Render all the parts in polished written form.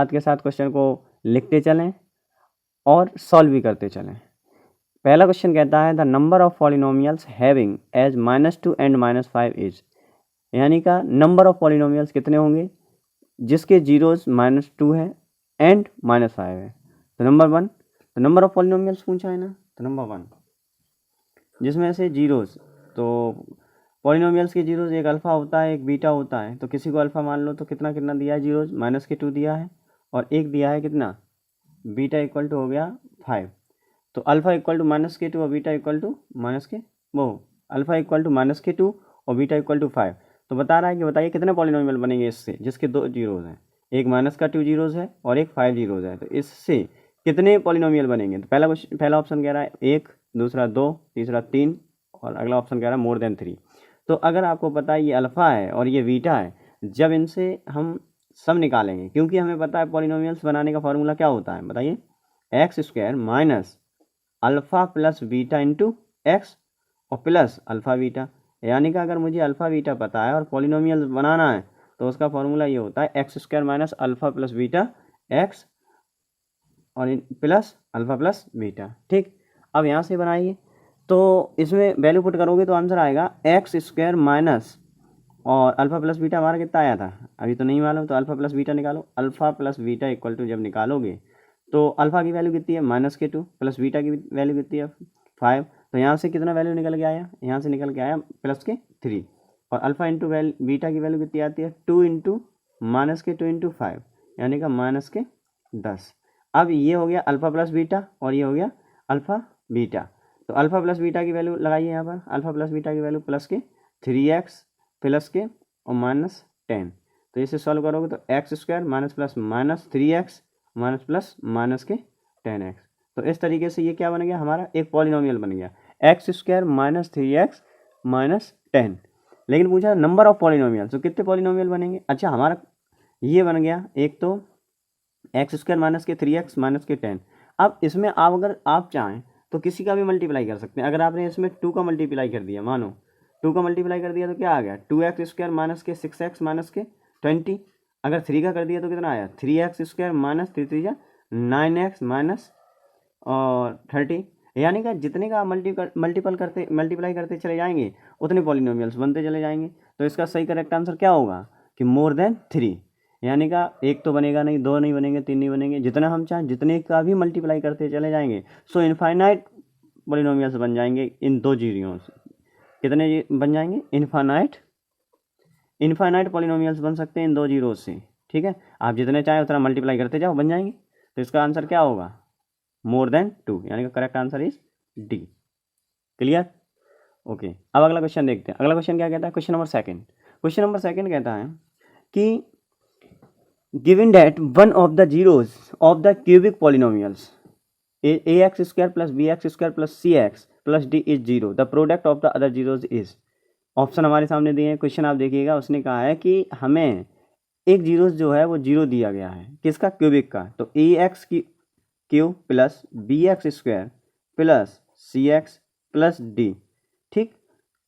साथ के साथ क्वेश्चन को लिखते चलें और सॉल्व भी करते चलें। पहला क्वेश्चन कहता है the number of polynomials having as -2 and -5 is, यानी का नंबर ऑफ पॉलिनोमियल्स कितने होंगे जिसके जीरोस -2 है एंड -5 है। तो नंबर 1, तो नंबर ऑफ पॉलिनोमियल्स पूछा है ना, तो नंबर 1 जिसमें से जीरोस, तो पॉलिनोमियल्स के जीरोस एक अल्फ़ा होता है एक बीटा होता है, तो किसी को अल्फ़ा मान लो तो कितना कितना दिया है जीरोस -2 दिया है और एक दिया है कितना बीटा इक्वल टू हो गया 5। तो अल्फ़ा इक्वल टू -2 और beta equal to alpha equal to -2 और बीटा इक्वल टू 5। तो बता रहा है कि बताइए कितने पॉलिनोमियल बनेंगे इससे जिसके 2 जीरोज़ हैं, एक -2 जीरोज़ है और एक 5 जीरोज़ है, तो इससे कितने पॉलिनोमियल बनेंगे। तो पहला ऑप्शन कह रहा है 1, दूसरा 2, तीसरा 3 और अगला ऑप्शन कह रहा है मोर देन 3। तो अगर आपको पता है ये अल्फ़ा है और ये बीटा है, जब इनसे हम सम निकालेंगे, क्योंकि हमें पता है पॉलिनोमियल्स बनाने का फॉर्मूला क्या होता है बताइए, x² minus alpha plus beta into x और प्लस अल्फ़ा बीटा, यानी कि अगर मुझे अल्फ़ा बीटा पता है और पॉलिनोमियल बनाना है तो उसका फॉर्मूला ये होता है x² minus alpha plus beta x और प्लस अल्फ़ा प्लस बीटा। ठीक, अब यहाँ से बनाइए तो इसमें वैल्यू पुट करोगे तो आंसर आएगा x² माइनस और अल्फ़ा प्लस बीटा हमारा कितना आया था अभी तो नहीं मालूम, तो अल्फ़ा प्लस बीटा निकालो। Alpha plus beta equal to जब निकालोगे तो अल्फ़ा की वैल्यू कितनी है -2 प्लस बीटा की वैल्यू कितनी है 5, तो यहाँ से कितना वैल्यू निकल के आया, यहाँ से निकल के आया +3 और अल्फ़ा इंटू बीटा की वैल्यू कितनी आती है 2 इंटू -2 इंटू 5 यानी का -10। अब ये हो गया अल्फ़ा प्लस बीटा और ये हो गया अल्फ़ा बीटा, तो अल्फ़ा प्लस बीटा की वैल्यू लगाइए यहाँ पर, अल्फ़ा प्लस बीटा की वैल्यू +3x +के और -10, तो इसे सॉल्व करोगे तो x² minus plus -3x minus plus minus के 10x, तो इस तरीके से ये क्या बन गया हमारा एक पॉलिनोमियल बन गया x² माइनस 3x माइनस 10। लेकिन पूछा नंबर ऑफ पॉलिनोमियल, तो कितने पॉलिनोमियल बनेंगे। अच्छा हमारा ये बन गया एक तो x² माइनस के 3x माइनस के 10। अब इसमें आप अगर आप चाहें तो किसी का भी मल्टीप्लाई कर सकते हैं। अगर आपने इसमें 2 का मल्टीप्लाई कर दिया, मानो 2 का मल्टीप्लाई कर दिया तो क्या आ गया 2x² माइनस के 6x माइनस के 20। अगर 3 का कर दिया तो कितना आया 3x² माइनस 3 9x माइनस और 30, यानी कि जितने का मल्टीप्लाई करते चले जाएंगे उतने पॉलिनोमियल्स बनते चले जाएंगे। तो इसका सही करेक्ट आंसर क्या होगा कि मोर देन 3, यानी का एक तो बनेगा नहीं, 2 नहीं बनेंगे, 3 नहीं बनेंगे, जितना हम चाहें जितने का भी मल्टीप्लाई करते चले जाएंगे सो इनफाइनाइट पॉलिनोमियल्स बन जाएंगे इन 2 जीरों से। कितने बन जाएंगे इनफाइनाइट पॉलिनोमियल्स बन सकते हैं इन 2 जीरो से। ठीक है, आप जितने चाहें उतना मल्टीप्लाई करते जाओ बन जाएंगे। तो इसका आंसर क्या होगा मोर देन 2, यानी कि correct answer is D. Clear, okay. अब अगला क्वेश्चन देखते हैं। अगला क्वेश्चन क्या कहता है, क्वेश्चन नंबर सेकंड कहता है कि given that one of the zeros of the cubic polynomials ax² plus bx² plus cx plus d is 0, the product of the other zeros is. Option हमारे सामने दिए हैं, क्वेश्चन आप देखिएगा। उसने कहा है कि हमें एक जीरोज जो है वो 0 दिया गया है, किसका क्यूबिक का, तो ax³ plus bx² plus cx plus d। ठीक,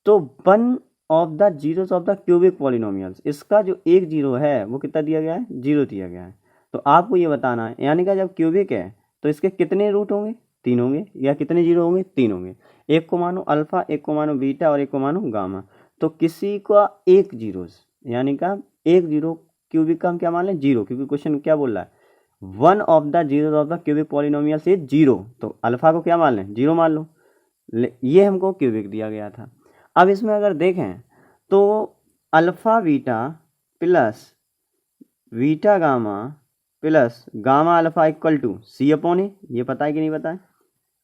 तो one of the zeros of the cubic polynomials, इसका जो एक जीरो है वो कितना दिया गया है 0 दिया गया है। तो आपको ये बताना है, यानी कि जब क्यूबिक है तो इसके कितने रूट होंगे 3 होंगे, या कितने जीरो होंगे 3 होंगे। एक को मानो अल्फा, एक को मानो बीटा और एक को मानो गामा। तो किसी का एक जीरोज, यानी का एक जीरो क्यूबिक का हम क्या मान लें 0, क्योंकि क्वेश्चन क्या बोल रहा है one of the zeros of the cubic polynomials is 0, तो अल्फा को क्या मान लें 0 मान लो। ये हमको क्यूबिक दिया गया था। अब इसमें अगर देखें तो alpha beta plus beta gamma plus gamma alpha equal to C/A, ये पता है कि नहीं पता है।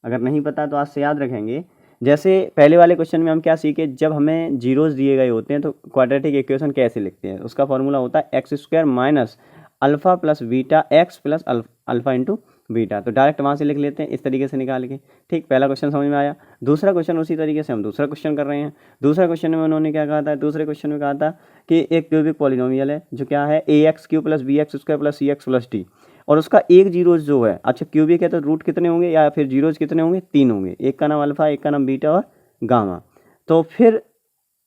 अगर नहीं पता है तो आज से याद रखेंगे। जैसे पहले वाले क्वेश्चन में हम क्या सीखे, जब हमें जीरोस दिए गए होते हैं तो क्वाड्रेटिक इक्वेशन कैसे लिखते हैं, उसका फॉर्मूला होता है x² minus alpha plus beta x plus alpha into beta. तो डायरेक्ट वहाँ से लिख लेते हैं इस तरीके से निकाल के। ठीक, पहला क्वेश्चन समझ में आया। दूसरा क्वेश्चन उसी तरीके से हम दूसरा क्वेश्चन कर रहे हैं। दूसरा क्वेश्चन में उन्होंने क्या कहा था, दूसरे क्वेश्चन में कहा था कि एक क्यूबिक पॉलिनोमियल है जो क्या है ax³ plus bx² plus cx plus d, और उसका एक जीरोज जो है, अच्छा क्यूबिक है तो रूट कितने होंगे या फिर जीरोज कितने होंगे 3 होंगे, एक का नाम अल्फा, एक का नाम बीटा और गामा। तो फिर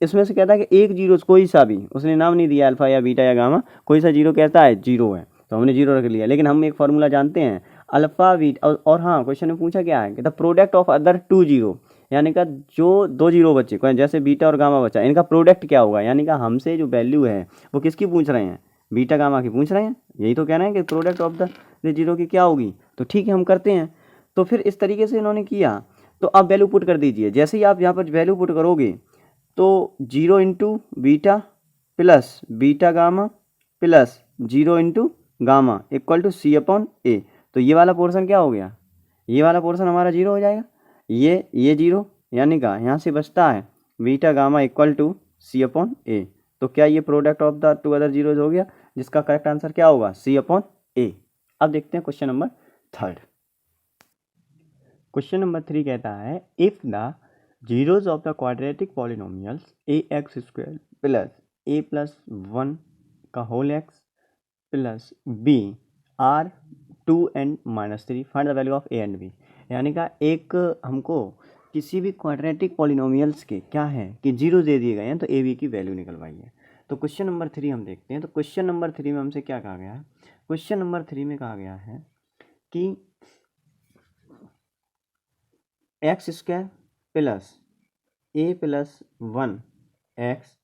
इसमें से कहता है कि एक जीरोज कोई सा भी, उसने नाम नहीं दिया अल्फा या बीटा या गामा, कोई सा जीरो कहता है 0 है, तो हमने जीरो रख लिया। लेकिन हम एक फार्मूला जानते हैं अल्फा बीटा, और हाँ क्वेश्चन में पूछा क्या है कि the product of other two zero, यानी का जो दो जीरो बचे जैसे बीटा और गामा बचा, इनका प्रोडक्ट क्या होगा, यानी कि हमसे जो वैल्यू है वो किसकी पूछ रहे हैं, बीटा गामा की पूछ रहे हैं। यही तो कहना है कि प्रोडक्ट ऑफ द जीरो की क्या होगी। तो ठीक है हम करते हैं। तो फिर इस तरीके से इन्होंने किया। तो अब वैल्यू पुट कर दीजिए। जैसे ही आप यहाँ पर वैल्यू पुट करोगे तो zero into beta plus beta gamma plus zero into gamma equal to c upon a. तो ये वाला पोर्शन क्या हो गया, ये वाला पोर्शन हमारा जीरो हो जाएगा, ये जीरो, यानी का यहाँ से बचता है beta gamma equal to c upon a. तो क्या ये product of the two other zeros हो गया, जिसका करेक्ट आंसर क्या होगा, सी अपॉन ए। अब देखते हैं question number third. Question number 3 कहता है if the zeros of the quadratic polynomials a x square plus a plus one का whole x plus b are 2 and -3 find the value of a and b. यानी का एक हमको किसी भी quadratic polynomials के क्या है कि जीरो दे दिए गए हैं, तो ए बी की वैल्यू निकलवाई है। तो क्वेश्चन नंबर 3 हम देखते हैं। तो क्वेश्चन नंबर 3 में हमसे क्या कहा गया है, क्वेश्चन नंबर 3 में कहा गया है कि x square plus a plus one x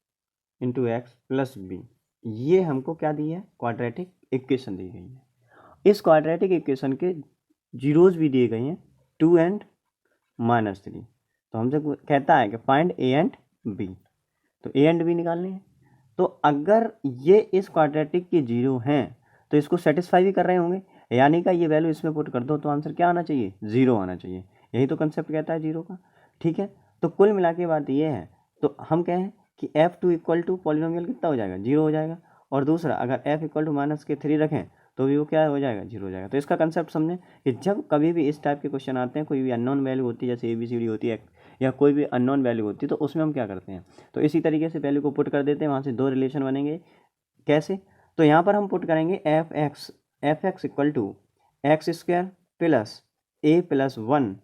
into x plus b, ये हमको क्या दी है, क्वाड्रेटिक इक्वेशन दी गई है। इस क्वाड्रेटिक इक्वेशन के जीरोज भी दिए गए हैं 2 and -3। तो हमसे कहता है कि फाइंड ए एंड बी। तो ए एंड बी निकालने हैं। तो अगर ये इस क्वाड्रेटिक के जीरो हैं तो इसको सेटिस्फाई भी कर रहे होंगे, यानी कि ये वैल्यू इसमें पुट कर दो तो आंसर क्या आना चाहिए, जीरो आना चाहिए। यही तो कंसेप्ट कहता है जीरो का। ठीक है, तो कुल मिला के बात ये है। तो हम कहें कि F2 इक्वल टू पॉलिनोमियल कितना हो जाएगा, जीरो हो जाएगा। और दूसरा अगर F इक्वल टू -3 रखें तो भी वो क्या हो जाएगा, जीरो हो जाएगा। तो इसका कंसेप्ट समझें कि जब कभी भी इस टाइप के क्वेश्चन आते हैं, कोई भी अननोन वैल्यू होती है जैसे ABCD होती है या कोई भी अननोन वैल्यू होती है, तो उसमें हम क्या करते हैं, तो इसी तरीके से वैल्यू को पुट कर देते हैं। वहाँ से दो रिलेशन बनेंगे। कैसे, तो यहाँ पर हम पुट करेंगे f x equal to x square plus a plus one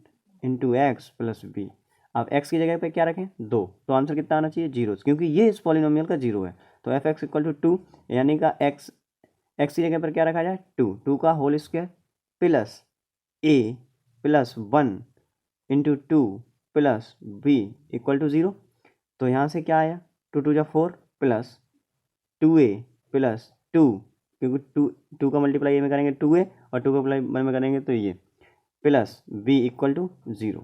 into x plus b. अब x की जगह पे क्या रखें, 2। तो आंसर कितना आना चाहिए, जीरो, क्योंकि ये इस पॉलिनोमियल का जीरो है। तो एफ एक्स इक्वल टू 2, यानी का x की जगह पर क्या रखा जाए, 2 का whole square plus a plus one into 2 plus b equal to 0। तो यहाँ से क्या आया, 2 2 जा 4 प्लस 2a प्लस 2, क्योंकि 2 का मल्टीप्लाई में करेंगे 2a और 2 का मल्टीप्लाई में करेंगे तो ये plus b equal to 0।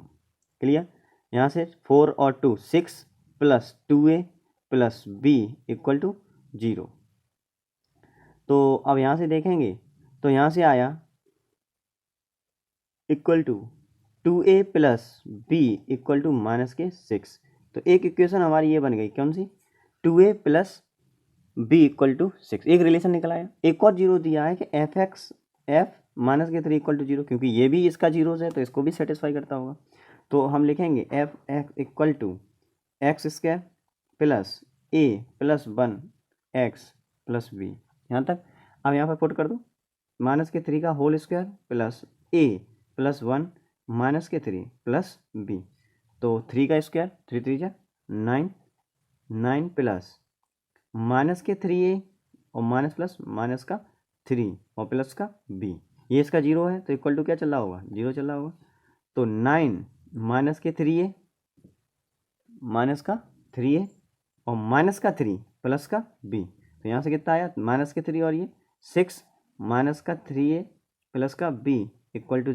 Clear, यहाँ से 4 और 2 6 plus 2a plus b equal to 0। तो अब यहाँ से देखेंगे तो यहाँ से आया equal to 2a plus b equal to -6। तो एक इक्वेशन हमारी ये बन गई, कौन सी, 2a plus b equal to 6। एक रिलेशन निकल आया। एक और जीरो दिया है कि f -3 इक्वल टू 0, क्योंकि ये भी इसका जीरोज है तो इसको भी सेटिस्फाई करता होगा। तो हम लिखेंगे f equal to x square plus a plus one x plus b, यहाँ तक। अब यहाँ पर पुट कर दो, -3 का whole square plus a plus one -3 plus b। तो 3 का स्क्वायर 3 3 जा 9, 9 प्लस -3a और माइनस प्लस माइनस का 3 और प्लस का b, ये इसका जीरो है तो इक्वल टू क्या चल रहा होगा, जीरो चल रहा होगा। तो 9 -3a माइनस का 3a और माइनस का 3 प्लस का b। तो यहाँ से कितना आया, -3 और ये 6 माइनस का 3a प्लस का b इक्वल टू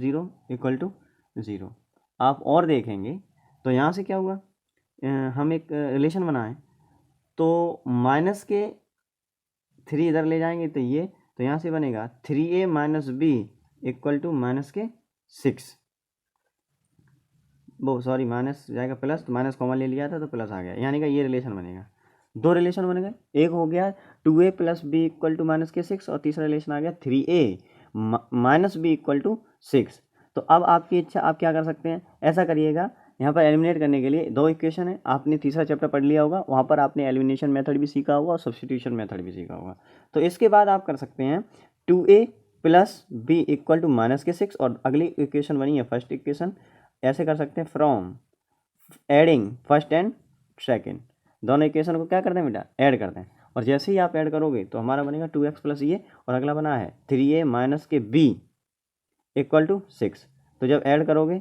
0। आप और देखेंगे तो यहाँ से क्या हुआ, हम एक रिलेशन बनाएं तो माइनस के 3 इधर ले जाएंगे तो ये, तो यहाँ से बनेगा 3a minus b equal to -6। वो सॉरी माइनस जाएगा प्लस, तो माइनस कॉमन ले लिया था तो प्लस आ गया, यानी कि ये रिलेशन बनेगा। दो रिलेशन बन गए, एक हो गया 2a plus b equal to -6 और तीसरा रिलेशन आ गया 3a minus b equal to 6। तो अब आपकी इच्छा, आप क्या कर सकते हैं, ऐसा करिएगा, यहाँ पर एलिमिनेट करने के लिए दो इक्वेशन है। आपने तीसरा चैप्टर पढ़ लिया होगा, वहाँ पर आपने एलिमिनेशन मेथड भी सीखा होगा और सब्स्टिट्यूशन मेथड भी सीखा होगा। तो इसके बाद आप कर सकते हैं 2a plus b equal to -6 और अगली इक्वेशन बनी है फर्स्ट इक्वेशन, ऐसे कर सकते हैं from adding first and second. दोनों इक्वेशन को क्या करते हैं बेटा, ऐड करते हैं और जैसे ही आप ऐड करोगे तो हमारा बनेगा 2x प्लस ये, और अगला बना है 3a माइनस के b इक्वल टू 6। तो जब ऐड करोगे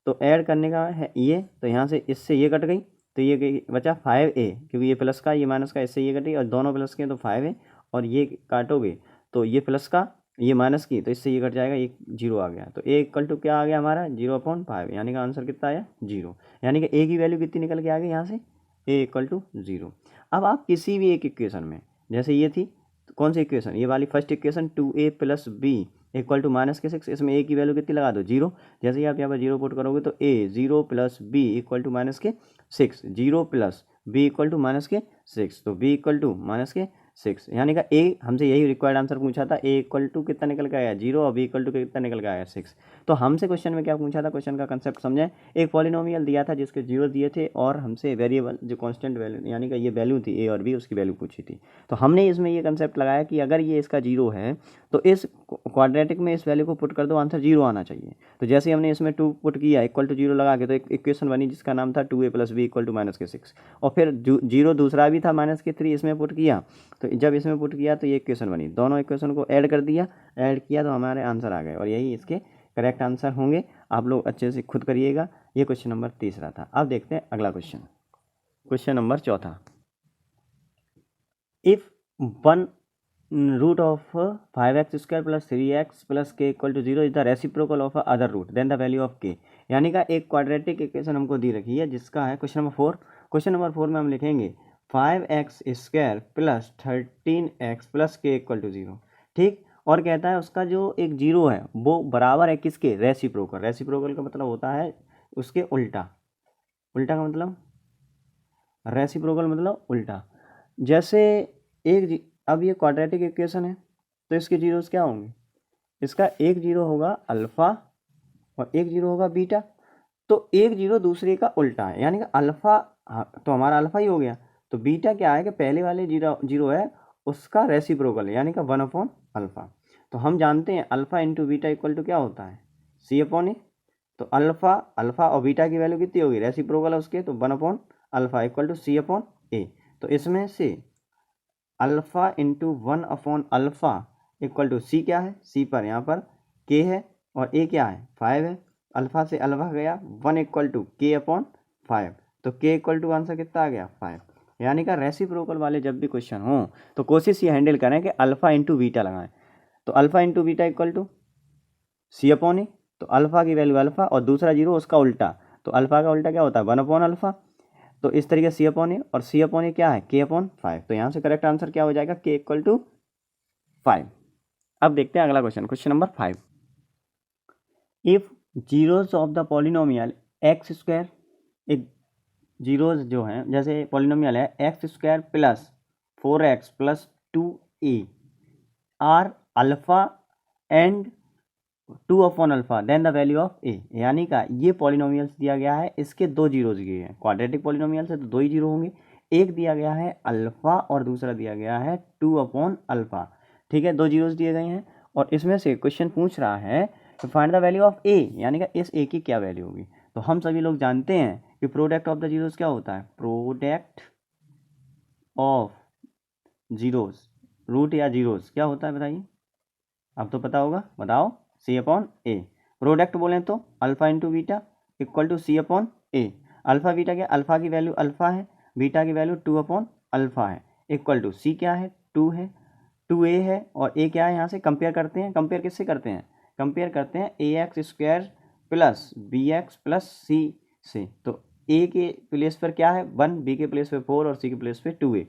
तो ऐड करने का है ये, तो यहाँ से इससे ये कट गई, तो ये बचा 5a, क्योंकि ये प्लस का ये माइनस का, इससे ये कट गई और दोनों प्लस के, तो 5a, और ये काटोगे तो ये प्लस का ये माइनस की, तो इससे ये कट जाएगा, ये 0 आ गया। तो a इक्वल टू क्या आ गया हमारा 0/5, यानी कि आंसर कितना आया 0, यानी कि a की वैल्यू कितनी निकल के आ गई यहाँ से a इक्वल टू 0। अब आप किसी भी एक इक्वेशन में, जैसे ये थी कौन सी इक्वेशन, ये वाली first equation 2a plus b equal to minus के 6, इसमें a की वैल्यू कितनी लगा दो 0। जैसे ही आप यहाँ पर 0 पुट करोगे तो a 0 plus b equal to minus के 6, 0 plus b equal to minus के 6, तो b इक्वल टू माइनस के 6, यानी कि a हमसे यही रिक्वायर्ड आंसर पूछा था, a इक्वल टू कितना निकल के आया 0 और b इक्वल टू कितना निकल के आया 6। तो हमसे क्वेश्चन में क्या पूछा था, क्वेश्चन का कंसेप्ट समझें। एक पॉलिनोमियल दिया था जिसके 0 दिए थे और हमसे वेरिएबल जो कांस्टेंट वैल्यू यानी कि ये वैल्यू थी a और b, उसकी वैल्यू पूछी थी। तो हमने इसमें ये कंसेप्ट लगाया कि अगर ये इसका 0 है तो इस क्वाड्रेटिक में इस वैल्यू को पुट कर दो, आंसर 0 आना चाहिए। तो जैसे हमने इसमें 2 पुट किया इक्वल टू 0 लगा के, तो एक इक्वेशन बनी जिसका नाम था 2a plus b equal to minus के 6, और फिर 0 दूसरा भी था माइनस के 3, इसमें पुट किया, तो जब इसमें पुट किया तो ये इक्वेशन बनी, दोनों इक्वेशन को ऐड कर दिया, ऐड किया तो हमारे आंसर आ गए, और यही इसके करेक्ट आंसर होंगे। आप लोग अच्छे से खुद करिएगा। ये क्वेश्चन नंबर 3 था। अब देखते हैं अगला question, question number 4। If 1 root of 5x square plus 3x plus k equal to 0 is the reciprocal of other root then the value of k, यानी का एक क्वाड्रेटिक इक्वेशन हमको दी रखी है जिसका है क्वेश्चन नंबर 4। क्वेश्चन नंबर 4 में हम लिखेंगे 5x square plus 13x plus k equal to 0, ठीक। और कहता है उसका जो एक 0 है वो बराबर है किसके, रेसिप्रोकल। रेसिप्रोकल का मतलब होता है उसके उल्टा, उल्टा का मतलब रेसिप्रोकल मतलब उल्टा। जैसे अब ये क्वाड्रेटिक इक्वेशन है तो इसके जीरोस क्या होंगे, इसका एक 0 होगा अल्फ़ा और एक 0 होगा बीटा, तो एक 0 दूसरे का उल्टा है, यानी कि अल्फ़ा तो हमारा अल्फ़ा ही हो गया, तो बीटा क्या है कि पहले वाले 0 है उसका रेसिप्रोकल है, यानी कि 1/अल्फ़ा। तो हम जानते हैं alpha into beta equal to क्या होता है c/a। तो अल्फ़ा और बीटा की वैल्यू कितनी होगी, रेसिप्रोकल है उसके, तो 1/अल्फ़ा इक्वल टू c/a। तो इसमें से अल्फ़ा इंटू 1/अल्फ़ा इक्वल टू सी क्या है, सी पर यहाँ पर के है और ए क्या है 5 है, अल्फ़ा से अल्फ़ा गया 1 इक्वल टू k/5, तो के इक्वल टू आंसर कितना आ गया 5। यानी कि रेसिप्रोकल वाले जब भी क्वेश्चन हो तो कोशिश ये हैंडल करें कि अल्फ़ा इंटू बीटा लगाएं। तो alpha into beta equal to c/a, तो अल्फ़ा की वैल्यू अल्फ़ा और दूसरा 0 उसका उल्टा, तो अल्फ़ा का उल्टा क्या होता है 1/अल्फ़ा, तो इस तरीके से c/a, और c/a क्या है k/5। तो यहाँ से करेक्ट आंसर क्या हो जाएगा k इक्वल टू 5। अब देखते हैं अगला question, question number 5। If zeros of the polynomial x square, एक जीरोज जो हैं जैसे पॉलिनोमियल है x square plus 4x plus 2a are alpha and 2/अल्फ़ा then the value of a, यानी का ये पॉलिनोमियल्स दिया गया है, इसके 2 जीरोज दिए हैं, क्वाड्रेटिक पॉलिनोमियल्स है तो 2 ही जीरो होंगे, एक दिया गया है अल्फ़ा और दूसरा दिया गया है 2/अल्फ़ा, ठीक है, 2 जीरोज दिए गए हैं। और इसमें से क्वेश्चन पूछ रहा है तो find the value of a, यानी कि इस a की क्या वैल्यू होगी। तो हम सभी लोग जानते हैं कि प्रोडक्ट ऑफ द जीरोज क्या होता है, प्रोडक्ट ऑफ जीरोज रूट या जीरोज क्या होता है बताइए, अब तो पता होगा, बताओ c/a। प्रोडक्ट बोलें तो alpha into beta equal to c/a। Alpha beta क्या, अल्फ़ा की वैल्यू अल्फ़ा है, बीटा की वैल्यू 2/अल्फ़ा है, इक्वल टू c क्या है 2 है, 2a है, और a क्या है, यहाँ से कंपेयर करते हैं, कंपेयर किससे करते हैं, कंपेयर करते हैं ax square plus bx plus c से। तो a के प्लेस पर क्या है 1, b के प्लेस पर 4 और c के प्लेस पर 2a,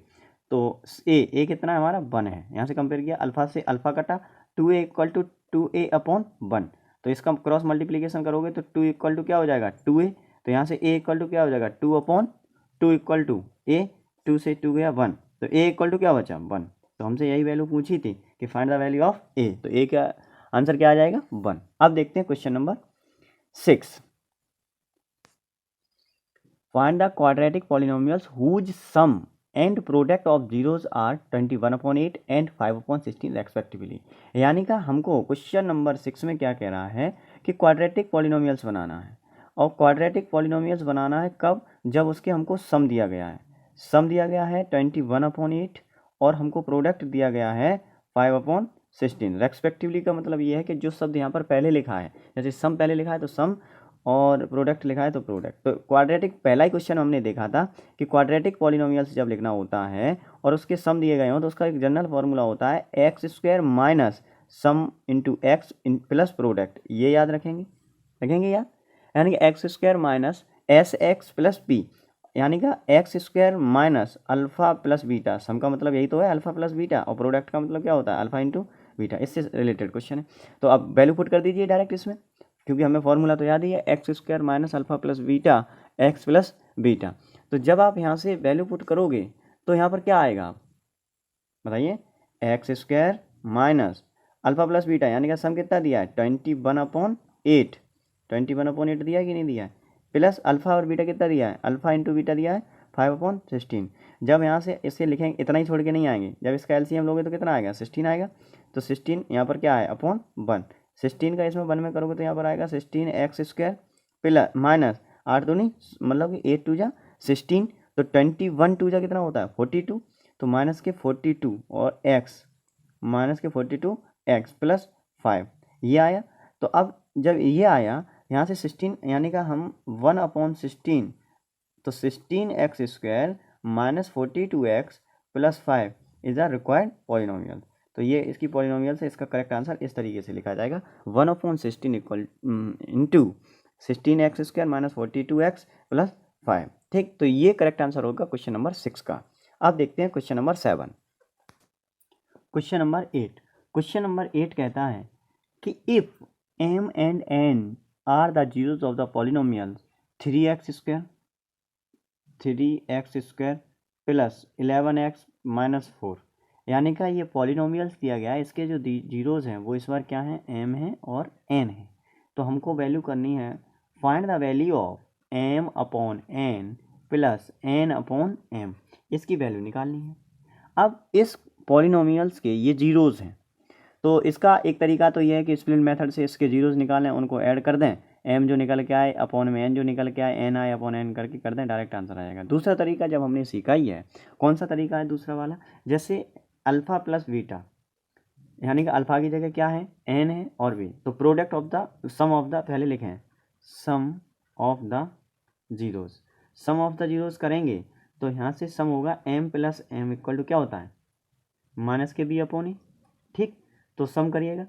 तो a कितना है हमारा 1 है, यहाँ से कंपेयर किया, अल्फ़ा से अल्फ़ा कटा, 2a इक्वल टू 2a/1, तो इसका क्रॉस मल्टीप्लीकेशन करोगे तो 2 इक्वल टू क्या हो जाएगा 2a, तो यहाँ से a इक्वल टू क्या हो जाएगा 2/2 इक्वल टू a, 2 से 2 गया 1, तो a इक्वल टू क्या बचा 1। तो हमसे यही वैल्यू पूछी थी कि find the value of a, तो a का आंसर क्या आ जाएगा 1। अब देखते हैं question number 6। Find the quadratic polynomials whose sum and product of zeros are 21/8 and 5/16 respectively, यानी कि हमको क्वेश्चन नंबर 6 में क्या कह रहा है कि क्वाड्रेटिक पॉलिनोमियल्स बनाना है, और क्वाड्रेटिक पॉलिनोमियल्स बनाना है कब, जब उसके हमको सम दिया गया है, सम दिया गया है 21/8 और हमको प्रोडक्ट दिया गया है 5/16। रेस्पेक्टिवली का मतलब ये है कि जो शब्द यहाँ पर पहले लिखा है, जैसे सम पहले लिखा है तो सम और प्रोडक्ट लिखा है तो प्रोडक्ट। तो क्वाड्रेटिक पहला ही क्वेश्चन हमने देखा था कि क्वाड्रेटिक पॉलिनोमियल्स जब लिखना होता है और उसके सम दिए गए हों तो उसका एक जनरल फार्मूला होता है x² minus sum into x plus product. ये याद रखेंगे याद, यानी कि x² minus SX plus P, यानी कि x² minus alpha plus beta. Sum का मतलब यही तो है अल्फ़ा प्लस बीटा, और प्रोडक्ट का मतलब क्या होता है अल्फ़ा इंटू बीटा। इससे रिलेटेड क्वेश्चन है। तो अब वैल्यू पुट कर दीजिए डायरेक्ट इसमें, क्योंकि हमें फॉर्मूला तो याद ही है x² minus alpha plus beta x plus beta. तो जब आप यहाँ से वैल्यू पुट करोगे तो यहाँ पर क्या आएगा बताइए, x² minus alpha plus beta, यानी कि सम कितना दिया है 21/8, 21/8 दिया है कि नहीं दिया है, प्लस अल्फ़ा और बीटा कितना दिया है, अल्फ़ा इंटू बीटा दिया है 5/16। जब यहाँ से इसे लिखेंगे इतना ही छोड़ के नहीं आएंगे, जब इसका एलसीएम लोगे तो कितना आएगा 16 आएगा। तो 16 यहाँ पर क्या है अपॉन 1, 16 का इसमें 1 में करोगे तो यहाँ पर आएगा 16x² प्लस माइनस 8 दूनी मतलब कि 8 2 जा 16, तो 21 2 जा कितना होता है 42, तो माइनस के 42 और x माइनस के 42 x प्लस 5 ये आया। तो अब जब ये आया यहाँ से 16, यानी कि हम 1/16, तो 16x² minus 42x plus 5 is the required polynomial. तो ये इसकी पॉलिनोमियल से इसका करेक्ट आंसर इस तरीके से लिखा जाएगा 1/16 equal into 16x² minus 42x plus 5। ठीक, तो ये करेक्ट आंसर होगा क्वेश्चन नंबर 6 का। अब देखते हैं question number 7। Question number 8, question number 8 कहता है कि if m and n are the zeros of the polynomials 3x² plus 11x minus 4, यानी कि ये पॉलिनोमियल्स दिया गया है, इसके जो जीरोज़ हैं वो इस बार क्या हैं m है और n है। तो हमको वैल्यू करनी है find the value of m/n plus n/m, इसकी वैल्यू निकालनी है। अब इस पॉलिनोमियल्स के ये जीरोज़ हैं, तो इसका एक तरीका तो ये है कि स्प्लिट मेथड से इसके जीरोज़ निकालें, उनको ऐड कर दें, m जो निकल के आए अपॉन में n जो निकल के आए n आए अपॉन n करके कर दें, डायरेक्ट आंसर आ जाएगा। दूसरा तरीका जब हमने सीखा ही है, कौन सा तरीका है दूसरा वाला, जैसे अल्फ़ा प्लस बीटा, यानी कि अल्फ़ा की जगह क्या है n है और b, तो product of the sum of the पहले लिखे हैं sum of the zeros, sum of the zeros करेंगे तो यहाँ से सम होगा m plus m equal to क्या होता है माइनस के b अपॉन ए। ठीक, तो सम करिएगा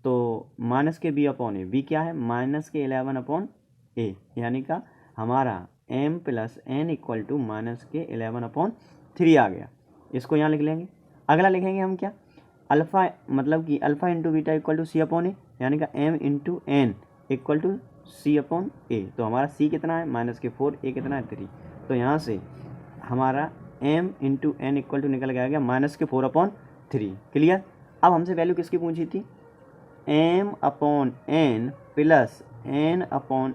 तो माइनस के b अपॉन ए, b क्या है माइनस के 11/a, यानी का हमारा m plus n equal to minus के 11/3 आ गया। इसको यहाँ लिख लेंगे। अगला लिखेंगे हम क्या, अल्फ़ा मतलब कि alpha into beta equal to c upon a, यानी का m into n equal to c upon a. तो हमारा c कितना है माइनस के 4, a कितना है 3, तो यहाँ से हमारा m into n equal to निकल के आ गया माइनस के 4/3। क्लियर। अब हमसे वैल्यू किसकी पूछी थी m/n प्लस n/m।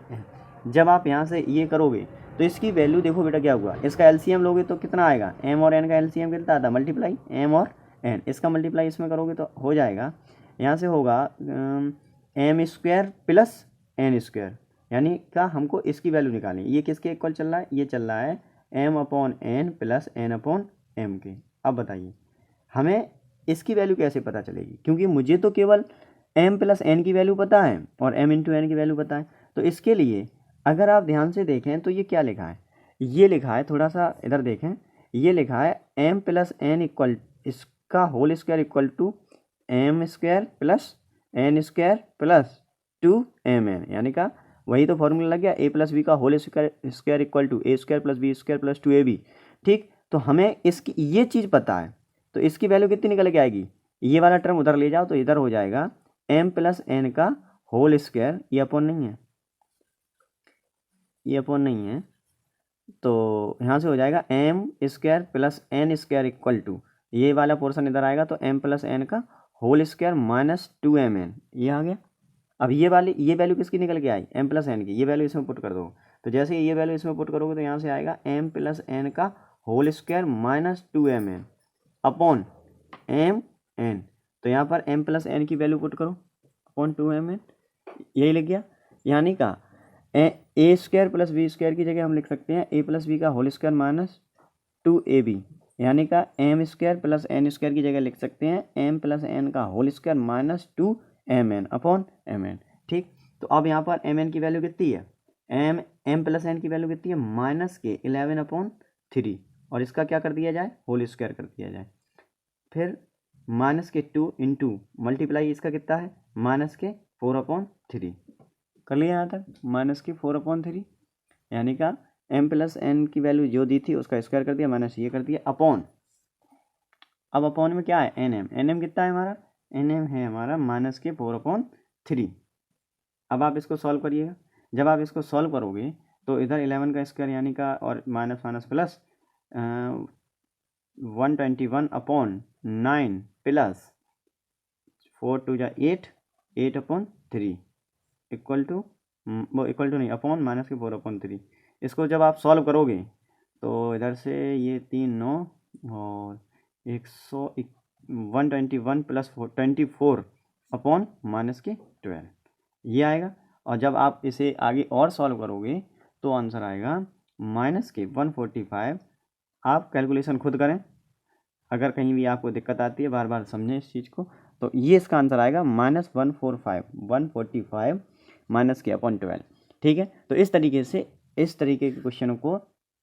जब आप यहाँ से ये करोगे तो इसकी वैल्यू देखो बेटा क्या हुआ, इसका एलसीएम लोगे तो कितना आएगा, m और n का एलसीएम कितना आता है मल्टीप्लाई m और n, इसका मल्टीप्लाई इसमें करोगे तो हो जाएगा, यहाँ से होगा m² प्लस n², यानी क्या हमको इसकी वैल्यू निकालनी है। ये किसके इक्वल चल रहा है, ये चल रहा है m/n प्लस n/m के। अब बताइए हमें इसकी वैल्यू कैसे पता चलेगी, क्योंकि मुझे तो केवल m प्लस n की वैल्यू पता है और m इंटू n की वैल्यू पता है। तो इसके लिए अगर आप ध्यान से देखें तो ये क्या लिखा है, ये लिखा है थोड़ा सा इधर देखें, ये लिखा है m प्लस n इक्वल इसका whole square equal to m² plus n² plus 2mn, यानी का वही तो फॉर्मूला लग गया a प्लस बी का whole square equal to a² plus b² plus 2ab। ठीक, तो हमें इसकी ये चीज़ पता है, तो इसकी वैल्यू कितनी निकल के आएगी, ये वाला टर्म उधर ले जाओ तो इधर हो जाएगा m प्लस n का होल स्क्वायर, ये अपॉन नहीं है, ये अपॉन नहीं है, तो यहाँ से हो जाएगा m² plus n² equal to, ये वाला पोर्शन इधर आएगा तो m प्लस n का होल स्क्वायर माइनस 2mn, ये आ गया। अब ये वैल्यू किसकी निकल के आई m प्लस n की, ये वैल्यू इसमें पुट कर दो, तो जैसे ये वैल्यू इसमें पुट करोगे तो यहाँ से आएगा m प्लस n का whole square minus 2mn upon mn, तो यहाँ पर m प्लस n की वैल्यू पुट करो अपॉन 2mn, यही लिख गया। यानी का a² प्लस b² की जगह हम लिख सकते हैं a प्लस बी का होल स्क्वायर माइनस 2ab, यानी का m square plus n square की जगह लिख सकते हैं एम प्लस एन का whole square minus 2mn upon mn। ठीक, तो अब यहाँ पर mn की वैल्यू कितनी है, एम प्लस एन की वैल्यू कितनी है -11/3, और इसका क्या कर दिया जाए, होल स्क्वायर कर दिया जाए। फिर -2 इंटू मल्टीप्लाई इसका कितना है -4/3, कर लिया यहाँ तक -4/3, यानी का m प्लस एन की वैल्यू जो दी थी उसका स्क्वायर कर दिया माइनस ये कर दिया अपॉन, अब अपॉन में क्या है nm कितना है हमारा, nm है हमारा -4/3। अब आप इसको सॉल्व करिएगा, जब आप इसको सॉल्व करोगे तो इधर 11 का स्क्वायर यानी का और माइनस माइनस प्लस 121/9 प्लस 4 2 जा 8/3 इक्वल टू नहीं अपॉन -4/3। इसको जब आप सॉल्व करोगे तो इधर से ये 3 9 और 121 प्लस 24/-12 ये आएगा। और जब आप इसे आगे और सॉल्व करोगे तो आंसर आएगा -145। आप कैलकुलेशन खुद करें, अगर कहीं भी आपको दिक्कत आती है बार बार समझें इस चीज़ को, तो ये इसका आंसर आएगा -145 -12। ठीक है, तो इस तरीके के क्वेश्चनों को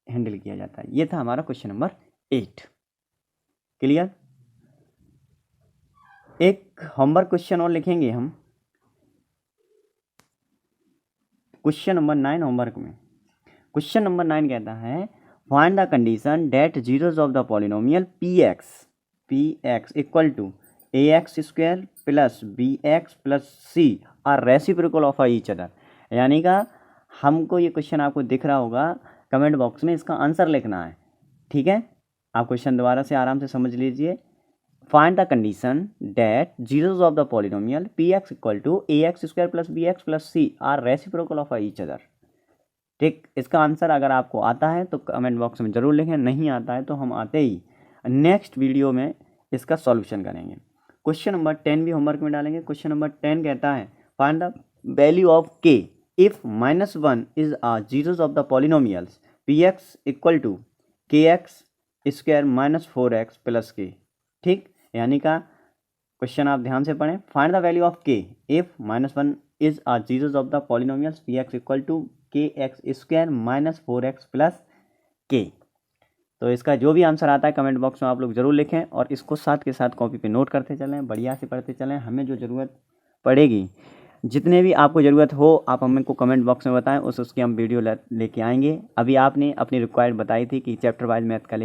हैंडल किया जाता है। ये था हमारा क्वेश्चन नंबर 8। क्लियर। एक होमवर्क क्वेश्चन और लिखेंगे हम क्वेश्चन नंबर 9 होमवर्क में। क्वेश्चन नंबर 9 कहता है find the condition that zeros of the polynomial px equal to ax² plus bx plus c are reciprocal of each other. यानी का हमको ये क्वेश्चन आपको दिख रहा होगा, कमेंट बॉक्स में इसका आंसर लिखना है। ठीक है, आप क्वेश्चन दोबारा से आराम से समझ लीजिए। Find the condition that zeros of the polynomial px equal to ax² plus bx plus c are reciprocal of each other. ठीक, इसका आंसर अगर आपको आता है तो कमेंट बॉक्स में ज़रूर लिखें, नहीं आता है तो हम आते ही नेक्स्ट वीडियो में इसका सॉल्यूशन करेंगे। क्वेश्चन नंबर 10 भी होमवर्क में डालेंगे। क्वेश्चन नंबर 10 कहता है find the value of k if -1 is a zeros of the polynomials px equal to kx² minus 4x plus k। ठीक, यानी का क्वेश्चन आप ध्यान से पढ़ें। Find the value of k if -1 is a zeros of the polynomials px equal to kx² minus 4x plus k। तो इसका जो भी आंसर आता है कमेंट बॉक्स में आप लोग ज़रूर लिखें और इसको साथ के साथ कॉपी पे नोट करते चलें, बढ़िया से पढ़ते चलें। हमें जो ज़रूरत पड़ेगी, जितने भी आपको ज़रूरत हो आप हमें को कमेंट बॉक्स में बताएं, उसकी हम वीडियो लेके आएंगे। अभी आपने अपनी रिक्वायर्ड बताई थी कि चैप्टर वाइज मैथ का